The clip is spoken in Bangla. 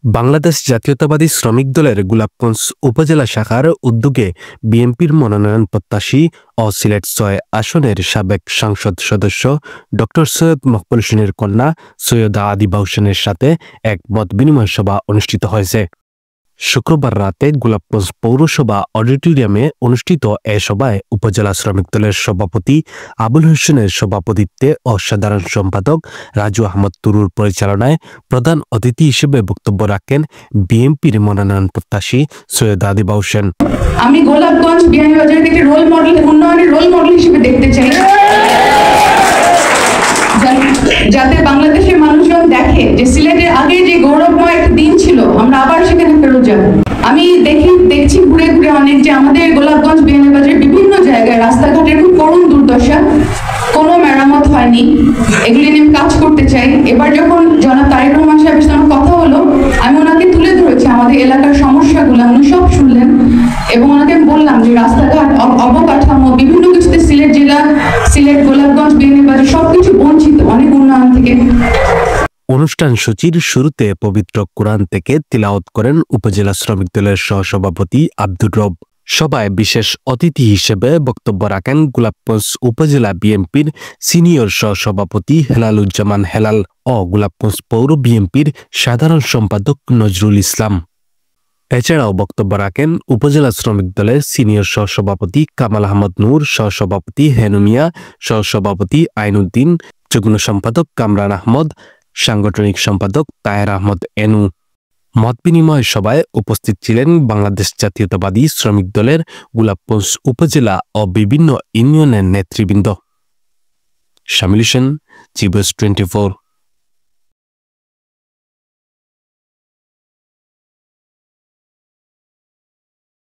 বাংলাদেশ জাতীয়তাবাদী শ্রমিক দলের গোলাপগঞ্জ উপজেলা শাখার উদ্যোগে বিএনপির মনোনয়ন প্রত্যাশী ও সিলেট ৬ আসনের সাবেক সংসদ সদস্য ড সৈয়দ মকবুল হোসেনের কন্যা সৈয়দা আদিবা হোসেনের সাথে এক মত বিনিময় সভা অনুষ্ঠিত হয়েছে। শুক্রবার রাতে গোলাপগঞ্জ পৌরসভা অডিটোরিয়ামে অনুষ্ঠিত এ সভায় উপজেলা শ্রমিক দলের সভাপতি আবুল হোসেনের সভাপতিত্বে ও সাধারণ সম্পাদক রাজু আহমদ তুরুর পরিচালনায় প্রধান অতিথি হিসেবে বক্তব্য রাখেন বিএনপির মনোনয়ন প্রত্যাশী সৈয়দা আদিবা হোসেন। আমি গোলাপগঞ্জ বিয়ানীবাজারকে একটি রোল মডেল, উন্নয়নের রোল মডেল হিসেবে দেখতে চাই, যাতে বাংলাদেশের মানুষজন দেখে যে সিলেটের আগে যে গৌরবময় একটা দিন ছিল, আমরা আবার সেখানে ফেরত যাব। আমি দেখছি ঘুরে ঘুরে অনেক যে আমাদের গোলাপগঞ্জ বিয়ানীবাজারের বিভিন্ন জায়গায় রাস্তাঘাটের খুব করুণ দুর্দশা, কোনো মেরামত হয়নি। এগুলি নিয়ে কাজ করতে চাই। এবার যখন জনাব তারেক রহমান সাহেবের সঙ্গে কথা হলো, আমি ওনাকে তুলে ধরেছি আমাদের এলাকার সমস্যাগুলো, উনি সব শুনলেন এবং ওনাকে বললাম যে রাস্তাঘাট, অবকাঠামো, বিভিন্ন কিছুতে সিলেট জেলা, সিলেট, গোলাপগঞ্জ, বিয়ানীবাজার সবকিছু বঞ্চিত অনেক উন্নয়ন থেকে। অনুষ্ঠান সূচির শুরুতে পবিত্র কোরআন থেকে তিলাওয়াত করেন উপজেলা শ্রমিক দলের সহসভাপতি আব্দুর রব। সভায় বিশেষ অতিথি হিসেবে বক্তব্য রাখেন গোলাপগঞ্জ উপজেলা বিএনপির সিনিয়র সহসভাপতি হেলালুজ্জামান হেলাল ও গোলাপগঞ্জ পৌর বিএনপির সাধারণ সম্পাদক নজরুল ইসলাম। এছাড়াও বক্তব্য রাখেন উপজেলা শ্রমিক দলের সিনিয়র সহসভাপতি কামাল আহমদ নূর, সহসভাপতি হেনুমিয়া, সহসভাপতি আইনুদ্দিন, যুগ্ম সম্পাদক কামরান আহমদ, সাংগঠনিক সম্পাদক তাহের আহমদ এনু। মত বিনিময় সভায় উপস্থিত ছিলেন বাংলাদেশ জাতীয়তাবাদী শ্রমিক দলের গোলাপগঞ্জ উপজেলা ও বিভিন্ন ইউনিয়নের নেতৃবৃন্দ। শামিল হোসেন, জি নিউজ 24।